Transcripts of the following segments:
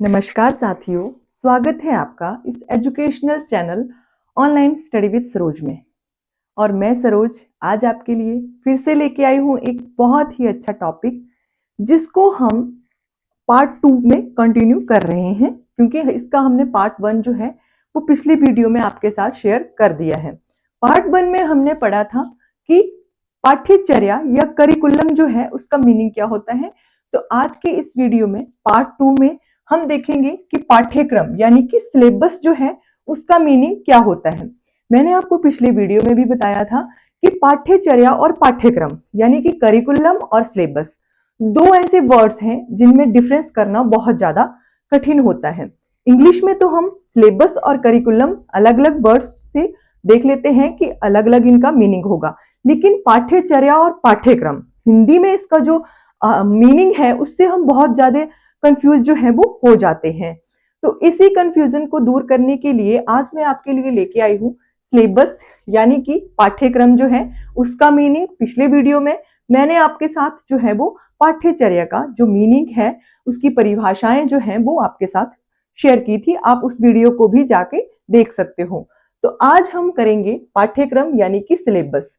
नमस्कार साथियों, स्वागत है आपका इस educational channel online study with Saroj में। और मैं सरोज आज आपके लिए फिर से लेके आई हूँ एक बहुत ही अच्छा टॉपिक, जिसको हम पार्ट 2 में कंटिन्यू कर रहे हैं, क्योंकि इसका हमने पार्ट 1 जो है वो पिछली वीडियो में आपके साथ शेयर कर दिया है। पार्ट 1 में हमने पढ़ा था कि पाठ्यचर्या या करिकुलम जो है उसका मीनिंग क्या होता है। तो आज के इस वीडियो में पार्ट 2 में हम देखेंगे कि पाठ्यक्रम यानी कि सिलेबस जो है उसका मीनिंग क्या होता है। मैंने आपको पिछले वीडियो में भी बताया था कि पाठ्यचर्या और पाठ्यक्रम यानी कि करिकुलम और सिलेबस दो ऐसे वर्ड्स हैं जिनमें डिफरेंस करना बहुत ज्यादा कठिन होता है। इंग्लिश में तो हम सिलेबस और करिकुलम अलग अलग वर्ड्स से देख लेते हैं कि अलग अलग इनका मीनिंग होगा, लेकिन पाठ्यचर्या और पाठ्यक्रम हिंदी में इसका जो मीनिंग है उससे हम बहुत ज्यादा कंफ्यूज जो है वो हो जाते हैं। तो इसी कंफ्यूजन को दूर करने के लिए आज मैं आपके लिए लेके आई हूँ सिलेबस यानी कि पाठ्यक्रम जो है उसका मीनिंग। पिछले वीडियो में मैंने आपके साथ जो है वो पाठ्यचर्या का जो मीनिंग है उसकी परिभाषाएं जो है वो आपके साथ शेयर की थी, आप उस वीडियो को भी जाके देख सकते हो। तो आज हम करेंगे पाठ्यक्रम यानी कि सिलेबस।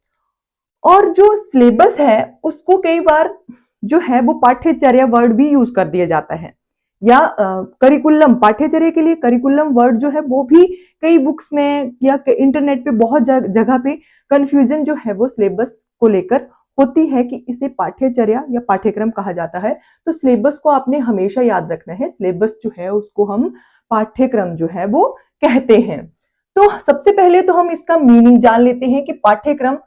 और जो सिलेबस है उसको कई बार जो है वो पाठ्यचर्या वर्ड भी यूज कर दिया जाता है, या करिकुलम, पाठ्यचर्या के लिए करिकुलम वर्ड जो है वो भी कई बुक्स में या इंटरनेट पे बहुत जगह पे कंफ्यूजन जो है वो सिलेबस को लेकर होती है कि इसे पाठ्यचर्या या पाठ्यक्रम कहा जाता है। तो सिलेबस को आपने हमेशा याद रखना है, सिलेबस जो है उसको हम पाठ्यक्रम जो है वो कहते हैं। तो सबसे पहले तो हम इसका मीनिंग जान लेते हैं कि पाठ्यक्रम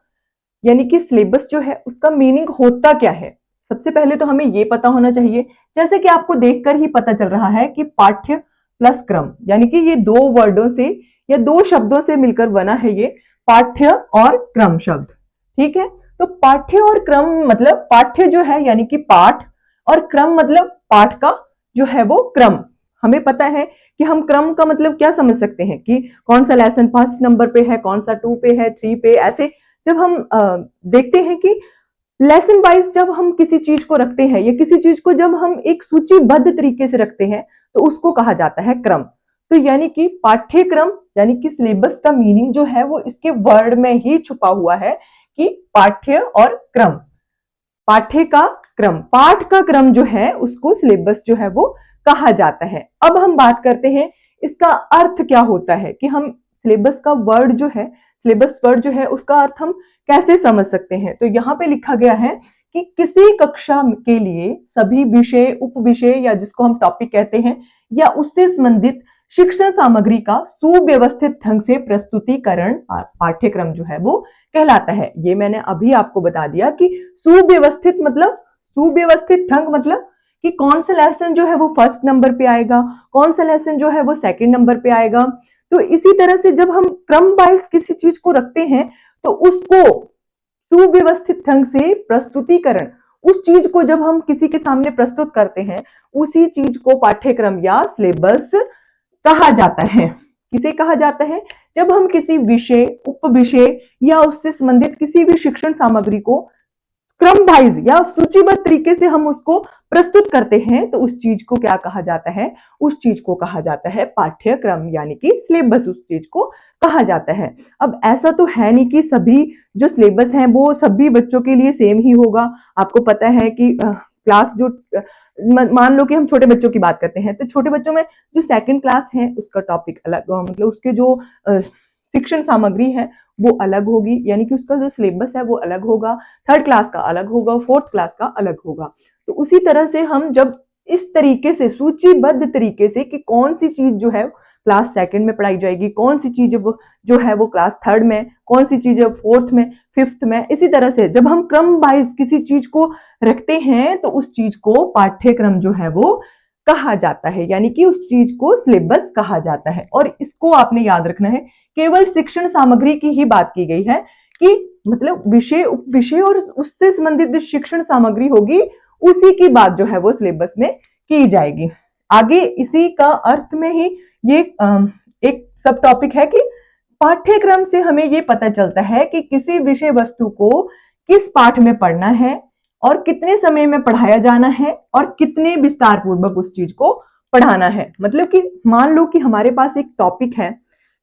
यानी कि सिलेबस जो है उसका मीनिंग होता क्या है। सबसे पहले तो हमें ये पता होना चाहिए, जैसे कि आपको देखकर ही पता चल रहा है कि पाठ्य प्लस क्रम यानी कि ये दो वर्डों से या दो शब्दों से मिलकर बना है ये पाठ्य और क्रम शब्द। ठीक है, तो पाठ्य और क्रम मतलब पाठ्य जो है यानी कि पाठ, और क्रम मतलब पाठ का जो है वो क्रम। हमें पता है कि हम क्रम का मतलब क्या समझ सकते हैं कि कौन सा लेसन फर्स्ट नंबर पे है, कौन सा 2 पे है, 3 पे, ऐसे जब हम देखते हैं कि लेसन वाइज जब हम किसी चीज को रखते हैं या किसी चीज को जब हम एक सूचीबद्ध तरीके से रखते हैं तो उसको कहा जाता है क्रम। तो यानी कि पाठ्यक्रम यानी कि सिलेबस का मीनिंग जो है वो इसके वर्ड में ही छुपा हुआ है कि पाठ्य और क्रम। पाठ्य का क्रम, पाठ का क्रम जो है उसको सिलेबस जो है वो कहा जाता है। अब हम बात करते हैं इसका अर्थ क्या होता है, कि हम सिलेबस का वर्ड जो है, सिलेबस वर्ड जो है उसका अर्थ हम कैसे समझ सकते हैं। तो यहाँ पे लिखा गया है कि किसी कक्षा के लिए सभी विषय, उप विषय या जिसको हम टॉपिक कहते हैं या उससे संबंधित शिक्षण सामग्री का सुव्यवस्थित ढंग से प्रस्तुतिकरण पाठ्यक्रम जो है वो कहलाता है। ये मैंने अभी आपको बता दिया कि सुव्यवस्थित मतलब, सुव्यवस्थित ढंग मतलब कि कौन सा लेसन जो है वो फर्स्ट नंबर पे आएगा, कौन सा लेसन जो है वो सेकंड नंबर पे आएगा। तो इसी तरह से जब हम क्रम वाइज किसी चीज को रखते हैं तो उसको सुव्यवस्थित ढंग से प्रस्तुतिकरण, उस चीज को जब हम किसी के सामने प्रस्तुत करते हैं उसी चीज को पाठ्यक्रम या सिलेबस कहा जाता है। किसे कहा जाता है? जब हम किसी विषय, उप विषय या उससे संबंधित किसी भी शिक्षण सामग्री को क्रम वाइज या सूचीबद्ध तरीके से हम उसको प्रस्तुत करते हैं तो उस चीज को क्या कहा जाता है? उस चीज को कहा जाता है पाठ्यक्रम यानी कि सिलेबस, उस चीज को कहा जाता है। अब ऐसा तो है नहीं कि सभी जो सिलेबस है वो सभी बच्चों के लिए सेम ही होगा। आपको पता है कि क्लास जो मान लो कि हम छोटे बच्चों की बात करते हैं तो छोटे बच्चों में जो सेकंड क्लास है उसका टॉपिक अलग, मतलब उसके जो शिक्षण सामग्री है वो अलग होगी, यानी कि उसका जो सिलेबस है वो अलग होगा, थर्ड क्लास का अलग होगा, फोर्थ क्लास का अलग होगा। तो उसी तरह से हम जब इस तरीके से सूचीबद्ध तरीके से कि कौन सी चीज जो है क्लास सेकंड में पढ़ाई जाएगी, कौन सी चीज जो है वो क्लास थर्ड में, कौन सी चीज फोर्थ में, फिफ्थ में, इसी तरह से जब हम क्रम वाइज किसी चीज को रखते हैं तो उस चीज को पाठ्यक्रम जो है वो कहा जाता है, यानी कि उस चीज को सिलेबस कहा जाता है। और इसको आपने याद रखना है, केवल शिक्षण सामग्री की ही बात की गई है कि मतलब विषय, उप विषय और उससे संबंधित जो शिक्षण सामग्री होगी उसी की बात जो है वो सिलेबस में की जाएगी। आगे इसी का अर्थ में ही ये एक सब टॉपिक है कि पाठ्यक्रम से हमें ये पता चलता है कि किसी विषय वस्तु को किस पाठ में पढ़ना है और कितने समय में पढ़ाया जाना है और कितने विस्तार पूर्वक उस चीज को पढ़ाना है। मतलब कि मान लो कि हमारे पास एक टॉपिक है,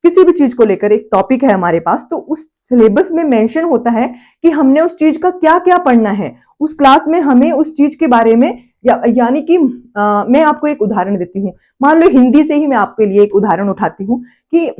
किसी भी चीज को लेकर एक टॉपिक है हमारे पास, तो उस सिलेबस में मेंशन होता है कि हमने उस चीज का क्या क्या पढ़ना है, उस क्लास में हमें उस चीज के बारे में यानी कि मैं आपको एक उदाहरण देती हूँ। मान लो हिंदी से ही मैं आपके लिए एक उदाहरण उठाती हूँ कि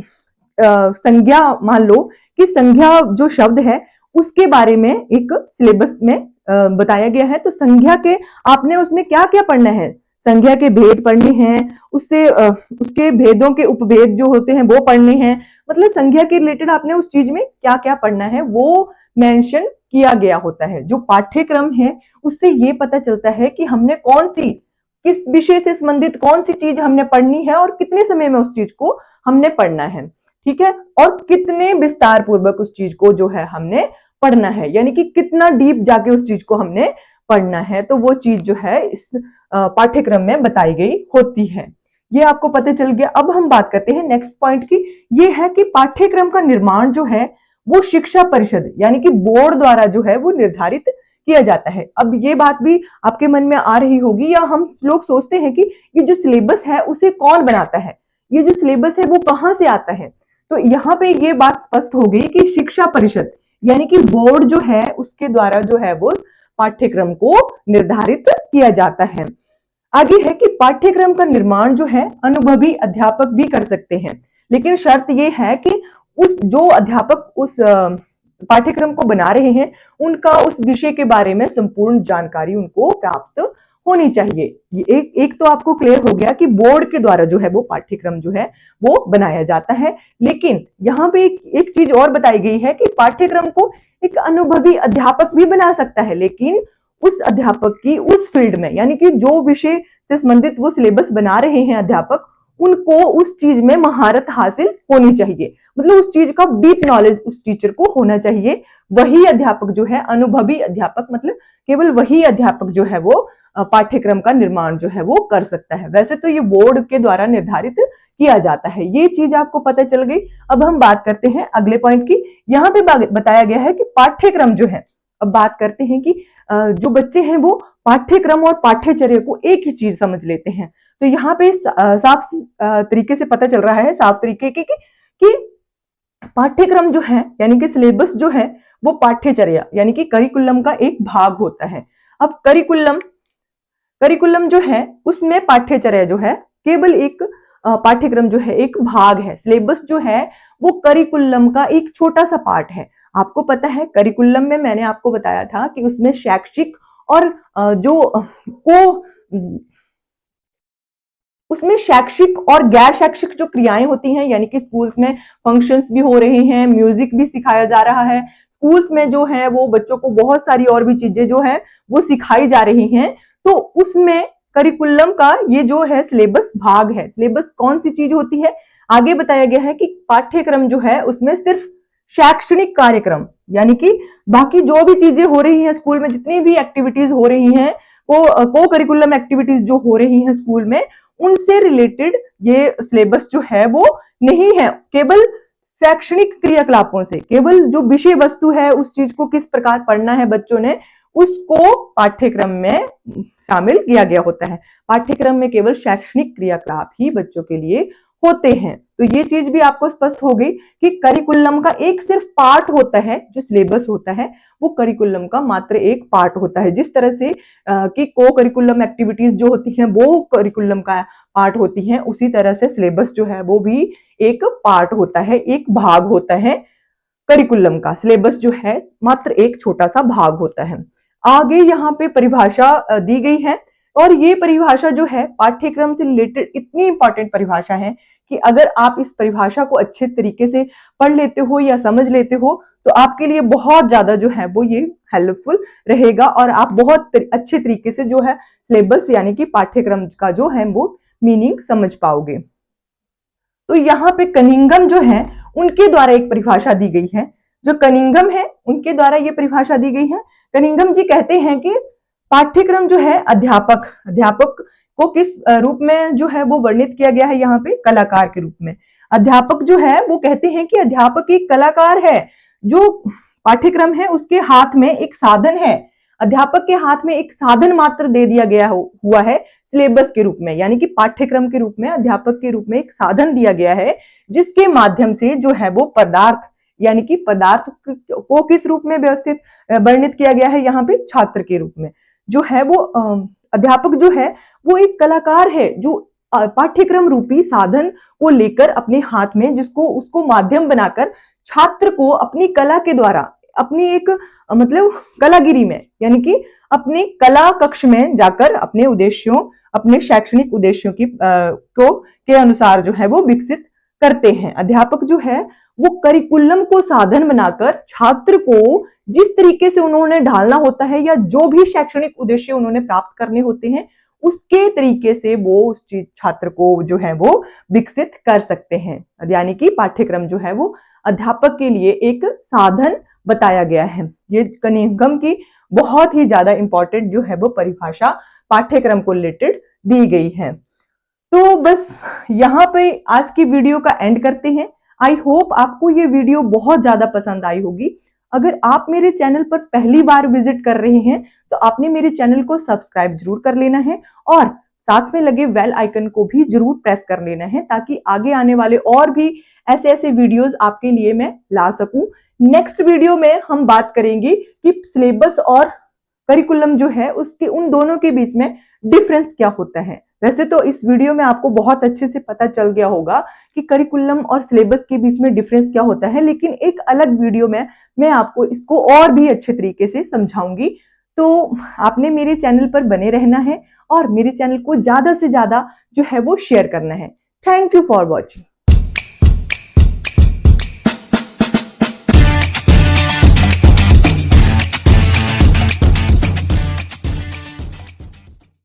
संज्ञा, मान लो कि संज्ञा जो शब्द है उसके बारे में एक सिलेबस में बताया गया है। तो संज्ञा के आपने उसमें क्या क्या पढ़ना है, संज्ञा के भेद पढ़ने हैं, उससे उसके भेदों के उपभेद जो होते हैं वो पढ़ने हैं। मतलब संज्ञा के रिलेटेड आपने उस चीज में क्या क्या पढ़ना है वो मेंशन किया गया होता है। जो पाठ्यक्रम है उससे ये पता चलता है कि हमने कौन सी, किस विषय से संबंधित कौन सी चीज हमने पढ़नी है और कितने समय में उस चीज को हमने पढ़ना है, ठीक है, और कितने विस्तार पूर्वक उस चीज को जो है हमने पढ़ना है, यानी कि कितना डीप जाके उस चीज को हमने पढ़ना है। तो वो चीज जो है इस पाठ्यक्रम में बताई गई होती है। ये आपको पता चल गया। अब हम बात करते हैं नेक्स्ट पॉइंट की। ये है कि पाठ्यक्रम का निर्माण जो है वो शिक्षा परिषद यानी कि बोर्ड द्वारा जो है वो निर्धारित किया जाता है। अब ये बात भी आपके मन में आ रही होगी, या हम लोग सोचते हैं कि ये जो सिलेबस है उसे कौन बनाता है, ये जो सिलेबस है वो कहां से आता है। तो यहाँ पे ये बात स्पष्ट हो गई कि शिक्षा परिषद यानी कि बोर्ड जो है उसके द्वारा जो है वो पाठ्यक्रम को निर्धारित किया जाता है। आगे है कि पाठ्यक्रम का निर्माण जो है अनुभवी अध्यापक भी कर सकते हैं, लेकिन शर्त यह है कि उस जो अध्यापक उस पाठ्यक्रम को बना रहे हैं उनका उस विषय के बारे में संपूर्ण जानकारी उनको प्राप्त होनी चाहिए। एक तो आपको क्लियर हो गया कि बोर्ड के द्वारा जो है वो पाठ्यक्रम जो है वो बनाया जाता है, लेकिन यहाँ पे एक चीज और बताई गई है कि पाठ्यक्रम को एक अनुभवी अध्यापक भी बना सकता है, लेकिन उस अध्यापक की उस फील्ड में यानी कि जो विषय से संबंधित वो सिलेबस बना रहे हैं अध्यापक, उनको उस चीज में महारत हासिल होनी चाहिए। मतलब उस चीज का डीप नॉलेज उस टीचर को होना चाहिए। वही अध्यापक जो है अनुभवी अध्यापक, मतलब केवल वही अध्यापक जो है वो पाठ्यक्रम का निर्माण जो है वो कर सकता है। वैसे तो ये बोर्ड के द्वारा निर्धारित किया जाता है। ये चीज आपको पता चल गई। अब हम बात करते हैं अगले पॉइंट की। यहाँ पे बताया गया है कि पाठ्यक्रम जो है, अब बात करते हैं कि जो बच्चे हैं वो पाठ्यक्रम और पाठ्यचर्या को एक ही चीज समझ लेते हैं। तो यहाँ पे साफ तरीके से पता चल रहा है, साफ तरीके कि पाठ्यक्रम जो है यानी कि सिलेबस जो है वो पाठ्यचर्या यानी कि करिकुलम का एक भाग होता है। अब करिकुलम जो है उसमें पाठ्यचर्या जो है केवल एक पाठ्यक्रम जो है एक भाग है। सिलेबस जो है वो करिकुलम का एक छोटा सा पार्ट है। आपको पता है करिकुलम में मैंने आपको बताया था कि उसमें शैक्षिक और जो को उसमें शैक्षिक और गैर शैक्षिक जो क्रियाएं होती हैं, यानी कि स्कूल्स में फंक्शंस भी हो रहे हैं, म्यूजिक भी सिखाया जा रहा है, स्कूल्स में जो है वो बच्चों को बहुत सारी और भी चीजें जो है वो सिखाई जा रही हैं। तो उसमें करिकुलम का ये जो है सिलेबस भाग है। सिलेबस कौन सी चीज होती है, आगे बताया गया है कि पाठ्यक्रम जो है उसमें सिर्फ शैक्षणिक कार्यक्रम यानी कि बाकी जो भी चीजें हो रही हैं स्कूल में, जितनी भी एक्टिविटीज हो रही हैं, वो को करिकुलम एक्टिविटीज जो हो रही हैं स्कूल में, उनसे रिलेटेड ये सिलेबस जो है वो नहीं है। केवल शैक्षणिक क्रियाकलापों से, केवल जो विषय वस्तु है उस चीज को किस प्रकार पढ़ना है बच्चों ने, उसको पाठ्यक्रम में शामिल किया गया होता है। पाठ्यक्रम में केवल शैक्षणिक क्रियाकलाप ही बच्चों के लिए होते हैं। तो ये चीज भी आपको स्पष्ट हो गई कि करिकुलम का एक सिर्फ पार्ट होता है, जो सिलेबस होता है वो करिकुलम का मात्र एक पार्ट होता है। जिस तरह से कि को करिकुलम एक्टिविटीज जो होती हैं वो करिकुलम का पार्ट होती हैं, उसी तरह से सिलेबस जो है वो भी एक पार्ट होता है, एक भाग होता है करिकुलम का। सिलेबस जो है मात्र एक छोटा सा भाग होता है। आगे यहाँ पे परिभाषा दी गई है, और ये परिभाषा जो है पाठ्यक्रम से रिलेटेड इतनी इंपॉर्टेंट परिभाषा है कि अगर आप इस परिभाषा को अच्छे तरीके से पढ़ लेते हो या समझ लेते हो तो आपके लिए बहुत ज्यादा जो है वो ये हेल्पफुल रहेगा, और आप बहुत अच्छे तरीके से जो है सिलेबस यानी कि पाठ्यक्रम का जो है वो मीनिंग समझ पाओगे। तो यहाँ पे कनिंघम जो है उनके द्वारा एक परिभाषा दी गई है। जो कनिंघम है उनके द्वारा ये परिभाषा दी गई है। कनिंघम जी कहते हैं कि पाठ्यक्रम जो है अध्यापक को किस रूप में जो है वो वर्णित किया गया है, यहाँ पे कलाकार के रूप में। अध्यापक जो है वो कहते हैं कि अध्यापक एक कलाकार है। जो पाठ्यक्रम है उसके हाथ में एक साधन है। अध्यापक के हाथ में एक साधन मात्र दे दिया गया हुआ है सिलेबस के रूप में, यानी कि पाठ्यक्रम के रूप में अध्यापक के रूप में एक साधन दिया गया है, जिसके माध्यम से जो है वो पदार्थ, यानी कि पदार्थ को किस रूप में व्यवस्थित वर्णित किया गया है, यहाँ पे छात्र के रूप में जो है वो अध्यापक जो है वो एक कलाकार है जो पाठ्यक्रम रूपी साधन को लेकर अपने हाथ में, जिसको उसको माध्यम बनाकर छात्र को अपनी कला के द्वारा अपनी एक मतलब कलागिरी में, यानी कि अपने कला कक्ष में जाकर अपने उद्देश्यों, अपने शैक्षणिक उद्देश्यों की के अनुसार जो है वो विकसित करते हैं। अध्यापक जो है वो करिकुलम को साधन बनाकर छात्र को जिस तरीके से उन्होंने ढालना होता है या जो भी शैक्षणिक उद्देश्य उन्होंने प्राप्त करने होते हैं उसके तरीके से वो उस छात्र को जो है वो विकसित कर सकते हैं। यानी कि पाठ्यक्रम जो है वो अध्यापक के लिए एक साधन बताया गया है। ये कनिंघम की बहुत ही ज्यादा इंपॉर्टेंट जो है वो परिभाषा पाठ्यक्रम को रिलेटेड दी गई है। तो बस यहाँ पे आज की वीडियो का एंड करते हैं। आई होप आपको ये वीडियो बहुत ज्यादा पसंद आई होगी। अगर आप मेरे चैनल पर पहली बार विजिट कर रहे हैं तो आपने मेरे चैनल को सब्सक्राइब जरूर कर लेना है और साथ में लगे बेल आइकन को भी जरूर प्रेस कर लेना है, ताकि आगे आने वाले और भी ऐसे ऐसे वीडियोस आपके लिए मैं ला सकूं। नेक्स्ट वीडियो में हम बात करेंगे कि सिलेबस और करिकुलम जो है उसके उन दोनों के बीच में डिफरेंस क्या होता है। वैसे तो इस वीडियो में आपको बहुत अच्छे से पता चल गया होगा कि करिकुलम और सिलेबस के बीच में डिफरेंस क्या होता है, लेकिन एक अलग वीडियो में मैं आपको इसको और भी अच्छे तरीके से समझाऊंगी। तो आपने मेरे चैनल पर बने रहना है और मेरे चैनल को ज्यादा से ज्यादा जो है वो शेयर करना है। Thank you for watching.